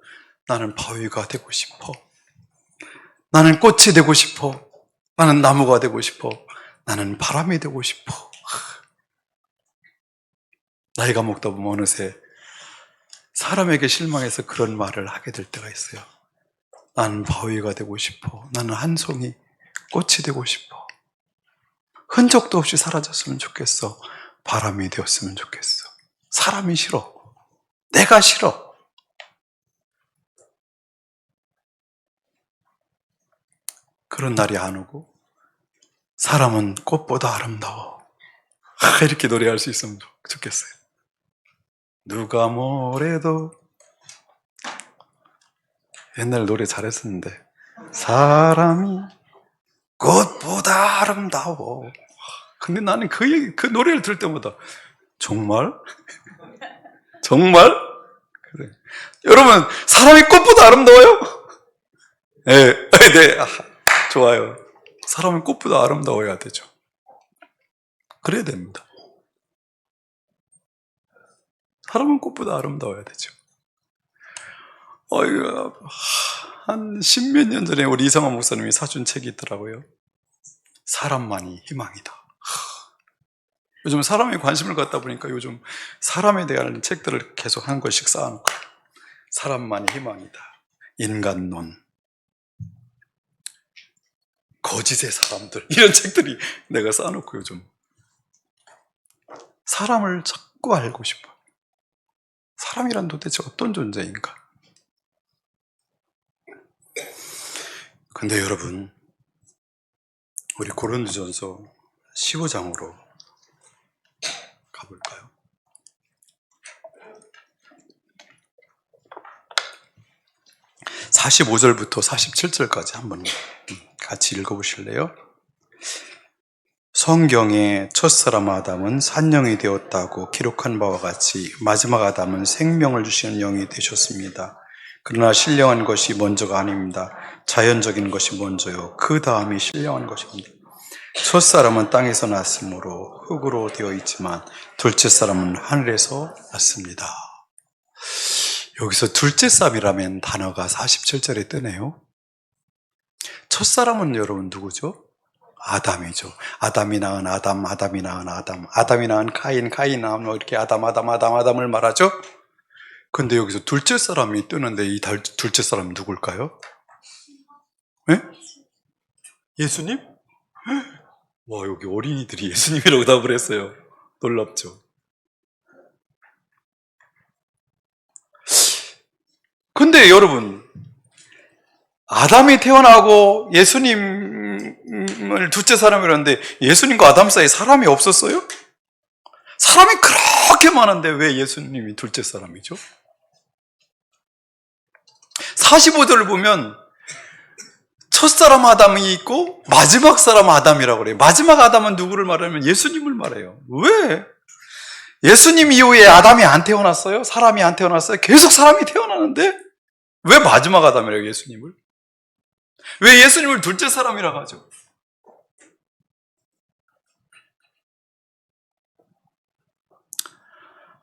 나는 바위가 되고 싶어. 나는 꽃이 되고 싶어. 나는 나무가 되고 싶어. 나는 바람이 되고 싶어. 나이가 먹다 보면 어느새 사람에게 실망해서 그런 말을 하게 될 때가 있어요. 나는 바위가 되고 싶어. 나는 한 송이 꽃이 되고 싶어. 흔적도 없이 사라졌으면 좋겠어. 바람이 되었으면 좋겠어. 사람이 싫어. 내가 싫어. 그런 날이 안 오고 사람은 꽃보다 아름다워. 이렇게 노래할 수 있으면 좋겠어요. 누가 뭐래도 옛날 노래 잘했었는데 사람이 꽃보다 아름다워. 근데 나는 그 노래를 들을 때마다 정말? 정말? 그래. 여러분 사람이 꽃보다 아름다워요? 네, 좋아요. 사람은 꽃보다 아름다워야 되죠. 그래야 됩니다. 사람은 꽃보다 아름다워야 되죠. 한 십몇 년 전에 우리 이상한 목사님이 사준 책이 있더라고요. 사람만이 희망이다. 요즘 사람에 관심을 갖다 보니까 요즘 사람에 대한 책들을 계속 한 권씩 쌓아놓고 사람만이 희망이다. 인간론, 거짓의 사람들 이런 책들이 내가 쌓아놓고 요즘 사람을 자꾸 알고 싶어. 사람이란 도대체 어떤 존재인가? 근데 여러분 우리 고린도전서 15장으로 가볼까요? (45절부터) (47절까지) 한번 같이 읽어보실래요? 성경에 첫사람 아담은 산영이 되었다고 기록한 바와 같이 마지막 아담은 생명을 주시는 영이 되셨습니다. 그러나 신령한 것이 먼저가 아닙니다. 자연적인 것이 먼저요. 그 다음이 신령한 것입니다. 첫사람은 땅에서 났으므로 흙으로 되어 있지만 둘째 사람은 하늘에서 났습니다. 여기서 둘째 쌈이라면 단어가 47절에 뜨네요. 첫사람은 여러분 누구죠? 아담이죠. 아담이 낳은 아담, 아담이 낳은 아담, 아담이 낳은 카인, 카인 낳은 이렇게 아담을 말하죠. 근데 여기서 둘째 사람이 뜨는데 이 둘째 사람은 누굴까요? 네? 예수님? 와, 여기 어린이들이 예수님이라고 답을 했어요. 놀랍죠? 근데 여러분, 아담이 태어나고 예수님을 둘째 사람이라는데 예수님과 아담 사이에 사람이 없었어요? 사람이 그렇게 많은데 왜 예수님이 둘째 사람이죠? 45절을 보면 첫사람 아담이 있고 마지막 사람 아담이라고 그래요. 마지막 아담은 누구를 말하면 예수님을 말해요. 왜? 예수님 이후에 아담이 안 태어났어요? 사람이 안 태어났어요? 계속 사람이 태어나는데 왜 마지막 아담이라고 예수님을? 왜 예수님을 둘째 사람이라고 하죠?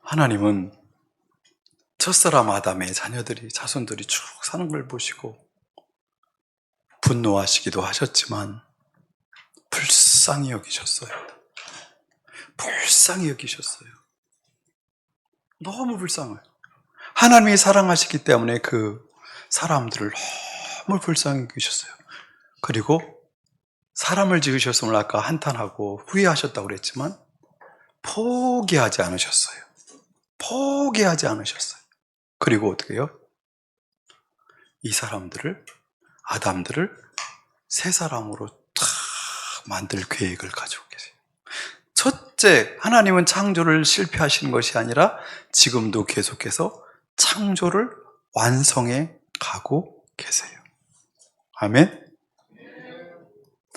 하나님은 첫사람 아담의 자녀들이, 자손들이 쭉 사는 걸 보시고 분노하시기도 하셨지만 불쌍히 여기셨어요. 불쌍히 여기셨어요. 너무 불쌍해요. 하나님이 사랑하시기 때문에 그 사람들을 너무 불쌍히 여기셨어요. 그리고 사람을 지으셨음을 아까 한탄하고 후회하셨다고 그랬지만 포기하지 않으셨어요. 포기하지 않으셨어요. 그리고 어떻게 해요? 이 사람들을, 아담들을 새 사람으로 탁 만들 계획을 가지고 계세요. 첫째, 하나님은 창조를 실패하시는 것이 아니라 지금도 계속해서 창조를 완성해 가고 계세요. 아멘?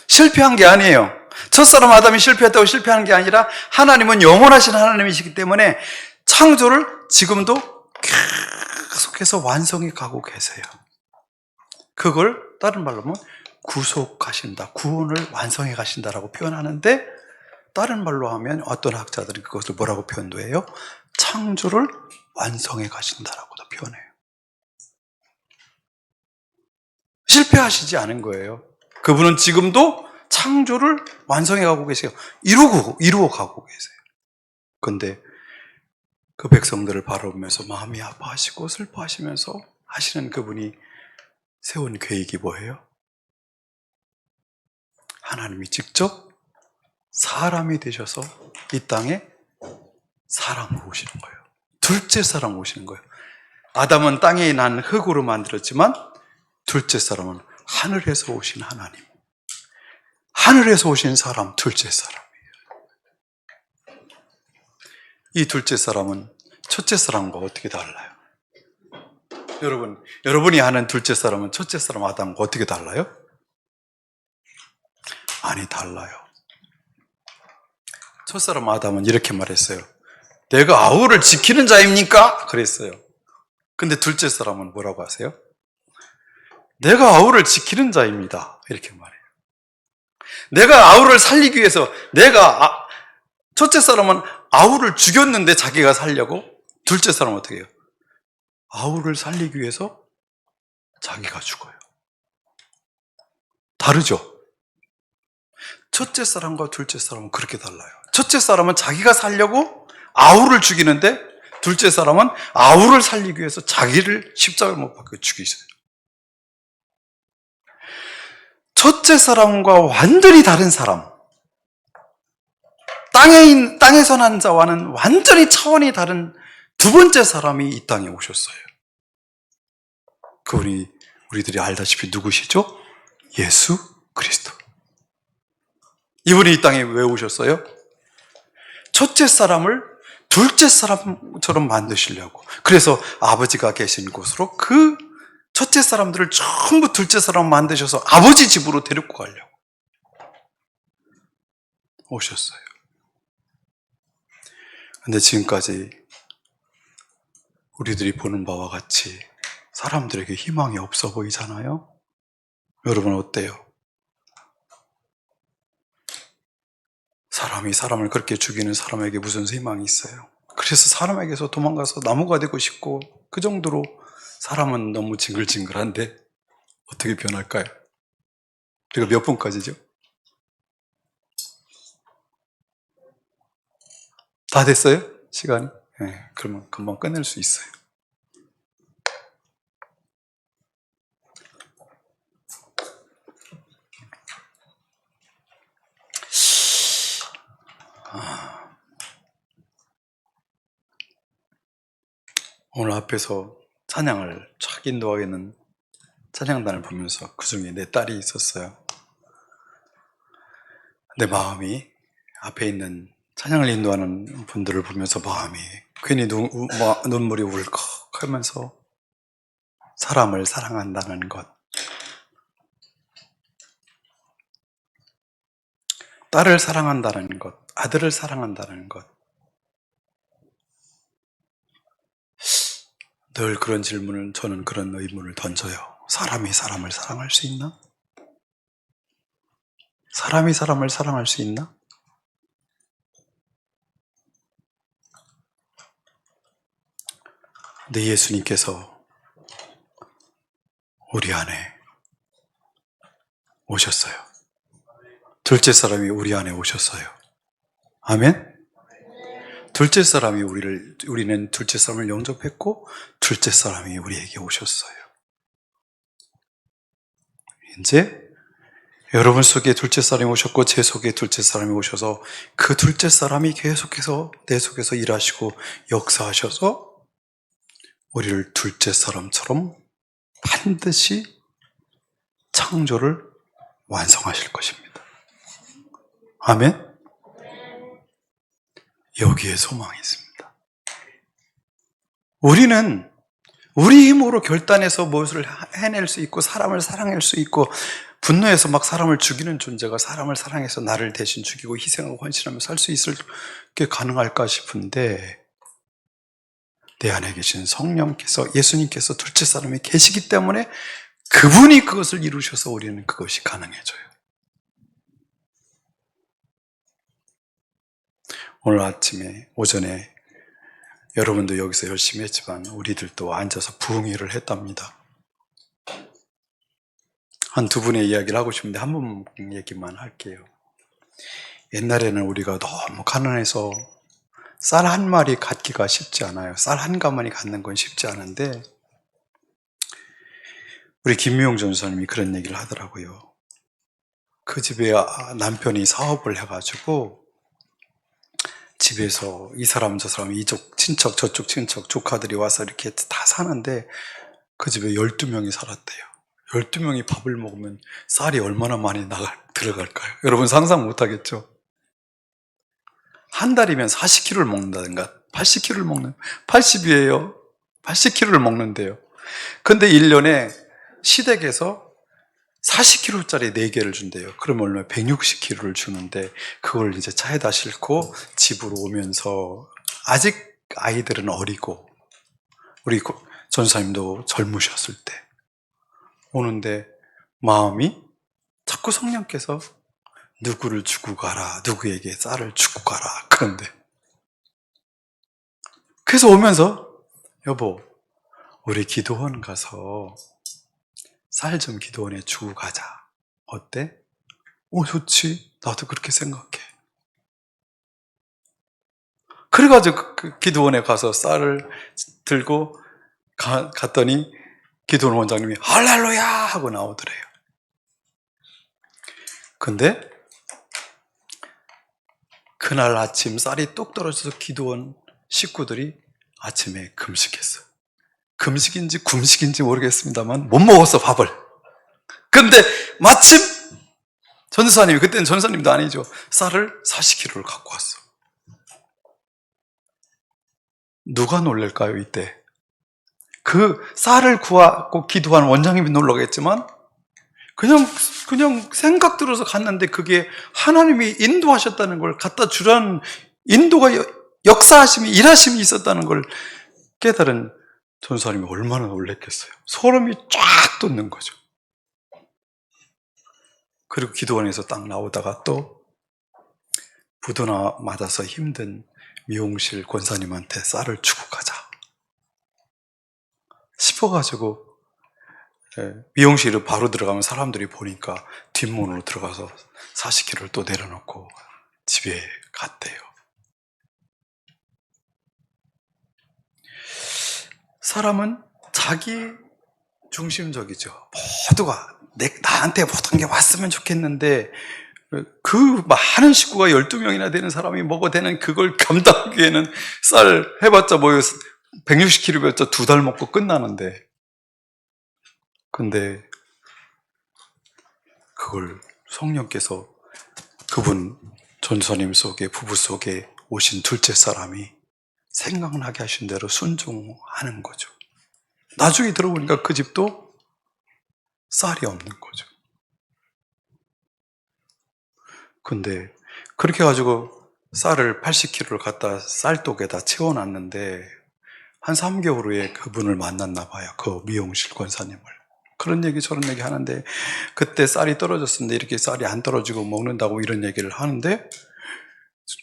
실패한 게 아니에요. 첫사람 아담이 실패했다고 실패하는 게 아니라 하나님은 영원하신 하나님이시기 때문에 창조를 지금도 계속해서 완성해 가고 계세요. 그걸 다른 말로 하면 구속하신다, 구원을 완성해 가신다라고 표현하는데, 다른 말로 하면 어떤 학자들이 그것을 뭐라고 표현도 해요? 창조를 완성해 가신다라고도 표현해요. 실패하시지 않은 거예요. 그분은 지금도 창조를 완성해 가고 계세요. 이루어 가고 계세요. 그런데 그 백성들을 바라보면서 마음이 아파하시고 슬퍼하시면서 하시는 그분이 세운 계획이 뭐예요? 하나님이 직접 사람이 되셔서 이 땅에 사람으로 오시는 거예요. 둘째 사람 오시는 거예요. 아담은 땅에 난 흙으로 만들었지만 둘째 사람은 하늘에서 오신 하나님, 하늘에서 오신 사람, 둘째 사람이에요. 이 둘째 사람은 첫째 사람과 어떻게 달라요? 여러분이 아는 둘째 사람은 첫째 사람 아담과 어떻게 달라요? 아니, 달라요. 첫사람 아담은 이렇게 말했어요. 내가 아우를 지키는 자입니까? 그랬어요. 근데 둘째 사람은 뭐라고 하세요? 내가 아우를 지키는 자입니다. 이렇게 말해요. 내가 아우를 살리기 위해서 첫째 사람은 아우를 죽였는데 자기가 살려고, 둘째 사람은 어떻게 해요? 아우를 살리기 위해서 자기가 죽어요. 다르죠? 첫째 사람과 둘째 사람은 그렇게 달라요. 첫째 사람은 자기가 살려고 아우를 죽이는데, 둘째 사람은 아우를 살리기 위해서 자기를 십자가에 못 박혀 죽이세요. 첫째 사람과 완전히 다른 사람, 땅에서 난 자와는 완전히 차원이 다른 두 번째 사람이 이 땅에 오셨어요. 그분이 우리들이 알다시피 누구시죠? 예수 그리스도. 이분이 이 땅에 왜 오셨어요? 첫째 사람을 둘째 사람처럼 만드시려고. 그래서 아버지가 계신 곳으로 그 첫째 사람들을 전부 둘째 사람 만드셔서 아버지 집으로 데리고 가려고 오셨어요. 근데 지금까지 우리들이 보는 바와 같이 사람들에게 희망이 없어 보이잖아요? 여러분 어때요? 사람이 사람을 그렇게 죽이는 사람에게 무슨 희망이 있어요? 그래서 사람에게서 도망가서 나무가 되고 싶고, 그 정도로 사람은 너무 징글징글한데 어떻게 변할까요? 우리가 몇 분까지죠? 다 됐어요? 시간이? 네, 그러면 금방 끝낼 수 있어요. 오늘 앞에서 찬양을 쫙 인도하게는 찬양단을 보면서 그 중에 내 딸이 있었어요. 내 마음이 앞에 있는 찬양을 인도하는 분들을 보면서 마음이 괜히 눈물이 울컥 하면서 사람을 사랑한다는 것, 딸을 사랑한다는 것, 아들을 사랑한다는 것, 늘 그런 질문을, 저는 그런 의문을 던져요. 사람이 사람을 사랑할 수 있나? 사람이 사람을 사랑할 수 있나? 내 예수님께서 우리 안에 오셨어요. 둘째 사람이 우리 안에 오셨어요. 아멘? 둘째 사람이 우리는 둘째 사람을 영접했고, 둘째 사람이 우리에게 오셨어요. 이제 여러분 속에 둘째 사람이 오셨고, 제 속에 둘째 사람이 오셔서 그 둘째 사람이 계속해서 내 속에서 일하시고 역사하셔서 우리를 둘째 사람처럼 반드시 창조를 완성하실 것입니다. 아멘? 여기에 소망이 있습니다. 우리는 우리 힘으로 결단해서 무엇을 해낼 수 있고 사람을 사랑할 수 있고 분노해서 막 사람을 죽이는 존재가 사람을 사랑해서 나를 대신 죽이고 희생하고 헌신하며 살 수 있을 게 가능할까 싶은데 내 안에 계신 성령께서 예수님께서 둘째 사람이 계시기 때문에 그분이 그것을 이루셔서 우리는 그것이 가능해져요. 오늘 아침에 오전에 여러분도 여기서 열심히 했지만 우리들도 앉아서 부흥회를 했답니다. 한 두 분의 이야기를 하고 싶은데 한 분 얘기만 할게요. 옛날에는 우리가 너무 가난해서 쌀 한 마리 갖기가 쉽지 않아요. 쌀 한 가마니 갖는 건 쉽지 않은데 우리 김미용 전사님이 그런 얘기를 하더라고요. 그 집에 남편이 사업을 해가지고 집에서 이 사람 저 사람 이쪽 친척 저쪽 친척 조카들이 와서 이렇게 다 사는데 그 집에 12명이 살았대요. 12명이 밥을 먹으면 쌀이 얼마나 많이 들어갈까요? 여러분 상상 못하겠죠? 한 달이면 40kg를 먹는다든가 80kg를 먹는 80이에요. 80kg를 먹는데요. 근데 1년에 시댁에서 40kg짜리 4개를 준대요. 그러면 얼마 160kg를 주는데 그걸 이제 차에다 싣고 집으로 오면서 아직 아이들은 어리고 우리 전사님도 젊으셨을 때 오는데 마음이 자꾸 성령께서 누구를 주고 가라, 누구에게 쌀을 주고 가라 그런데 그래서 오면서 여보 우리 기도원 가서 쌀 좀 기도원에 주고 가자. 어때? 좋지. 나도 그렇게 생각해. 그래가지고 그 기도원에 가서 쌀을 들고 갔더니 기도원 원장님이 할렐루야 하고 나오더래요. 근데 그날 아침 쌀이 뚝 떨어져서 기도원 식구들이 아침에 금식했어요. 금식인지 굶식인지 모르겠습니다만 못 먹었어 밥을. 근데 마침 전사님이 그때는 전사님도 아니죠. 쌀을 40kg를 갖고 왔어. 누가 놀랄까요 이때? 그 쌀을 구하고 기도한 원장님이 놀라겠지만 그냥 생각 들어서 갔는데 그게 하나님이 인도하셨다는 걸 갖다 주라는 인도가 역사하심이 일하심이 있었다는 걸 깨달은 전사님이 얼마나 놀랐겠어요. 소름이 쫙 돋는 거죠. 그리고 기도원에서 딱 나오다가 또 부도나 맞아서 힘든 미용실 권사님한테 쌀을 주고 가자 싶어가지고 미용실을 바로 들어가면 사람들이 보니까 뒷문으로 들어가서 40kg를 또 내려놓고 집에 갔대요. 사람은 자기 중심적이죠. 모두가 나한테 모든 게 왔으면 좋겠는데 그 많은 식구가 12명이나 되는 사람이 먹어대는 그걸 감당하기에는 쌀 해봤자 뭐 160kg였자 2달 먹고 끝나는데, 근데 그걸 성령께서 그분 전사님 속에, 부부 속에 오신 둘째 사람이 생각나게 하신 대로 순종하는 거죠. 나중에 들어보니까 그 집도 쌀이 없는 거죠. 근데 그렇게 해가지고 쌀을 80kg를 갖다 쌀독에다 채워놨는데 한 3개월 후에 그분을 만났나 봐요. 그 미용실 권사님을. 그런 얘기 저런 얘기 하는데 그때 쌀이 떨어졌었는데 이렇게 쌀이 안 떨어지고 먹는다고 이런 얘기를 하는데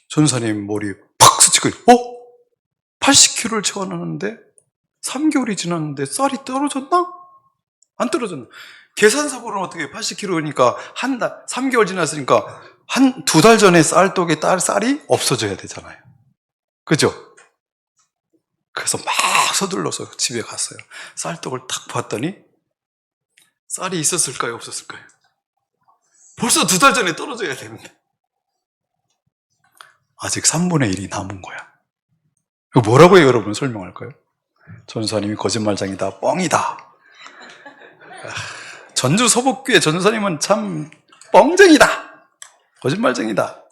전사님 머리 팍 스치고 80kg를 채워놨는데 3개월이 지났는데 쌀이 떨어졌나? 안 떨어졌나? 계산상으로는 어떻게 80kg니까 3개월 지났으니까 한 2달 전에 쌀독에 쌀이 없어져야 되잖아요. 그죠? 그래서 막 서둘러서 집에 갔어요. 쌀독을 탁 봤더니 쌀이 있었을까요? 없었을까요? 벌써 2달 전에 떨어져야 되는데 아직 3분의 1이 남은 거야. 이거 뭐라고 여러분 설명할까요? 전사님이 거짓말장이다, 뻥이다. 전주 서북교회 전사님은 참 뻥쟁이다, 거짓말쟁이다,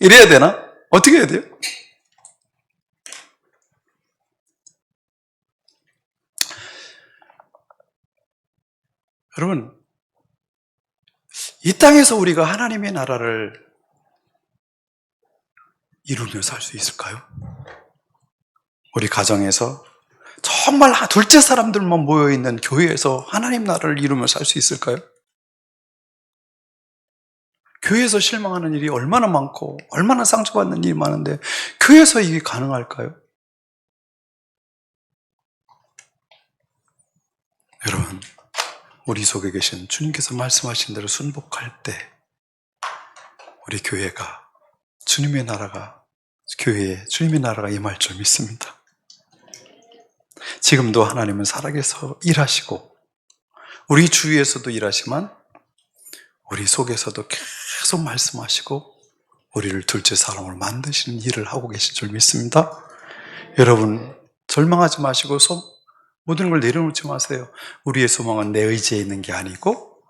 이래야 되나? 어떻게 해야 돼요? 여러분, 이 땅에서 우리가 하나님의 나라를 이루며 살 수 있을까요? 우리 가정에서 정말 둘째 사람들만 모여있는 교회에서 하나님 나라를 이루며 살 수 있을까요? 교회에서 실망하는 일이 얼마나 많고 얼마나 상처받는 일이 많은데 교회에서 이게 가능할까요? 여러분, 우리 속에 계신 주님께서 말씀하신 대로 순복할 때 우리 교회가 교회에 주님의 나라가 임할 줄 믿습니다. 지금도 하나님은 살아계셔 일하시고 우리 주위에서도 일하시지만 우리 속에서도 계속 말씀하시고 우리를 둘째 사람으로 만드시는 일을 하고 계신 줄 믿습니다. 여러분, 절망하지 마시고 모든 걸 내려놓지 마세요. 우리의 소망은 내 의지에 있는 게 아니고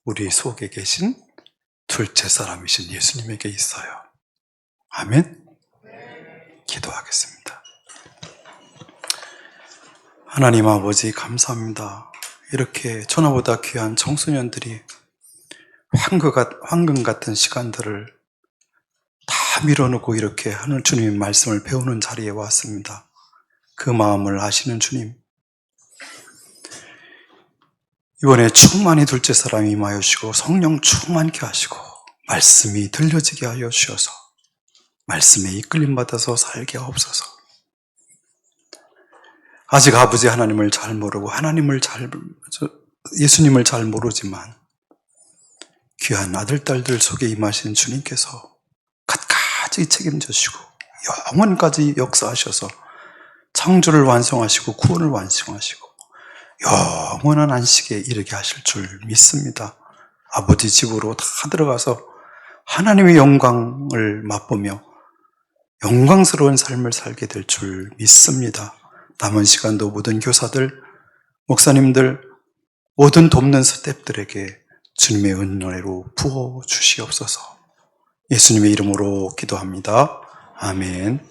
우리 속에 계신 둘째 사람이신 예수님에게 있어요. 아멘. 기도하겠습니다. 하나님 아버지, 감사합니다. 이렇게 천하보다 귀한 청소년들이 황금 같은 시간들을 다 밀어놓고 이렇게 하는 주님의 말씀을 배우는 자리에 왔습니다. 그 마음을 아시는 주님, 이번에 충만히 둘째 사람이 임하여 주시고 성령 충만케 하시고 말씀이 들려지게 하여 주셔서 말씀에 이끌림 받아서 살게 하옵소서. 아직 아버지 하나님을 잘 모르고 예수님을 잘 모르지만 귀한 아들, 딸들 속에 임하신 주님께서 갖가지 책임져 주시고 영원까지 역사하셔서 창조를 완성하시고 구원을 완성하시고 영원한 안식에 이르게 하실 줄 믿습니다. 아버지 집으로 다 들어가서 하나님의 영광을 맛보며 영광스러운 삶을 살게 될 줄 믿습니다. 남은 시간도 모든 교사들, 목사님들, 모든 돕는 스태프들에게 주님의 은혜로 부어주시옵소서. 예수님의 이름으로 기도합니다. 아멘.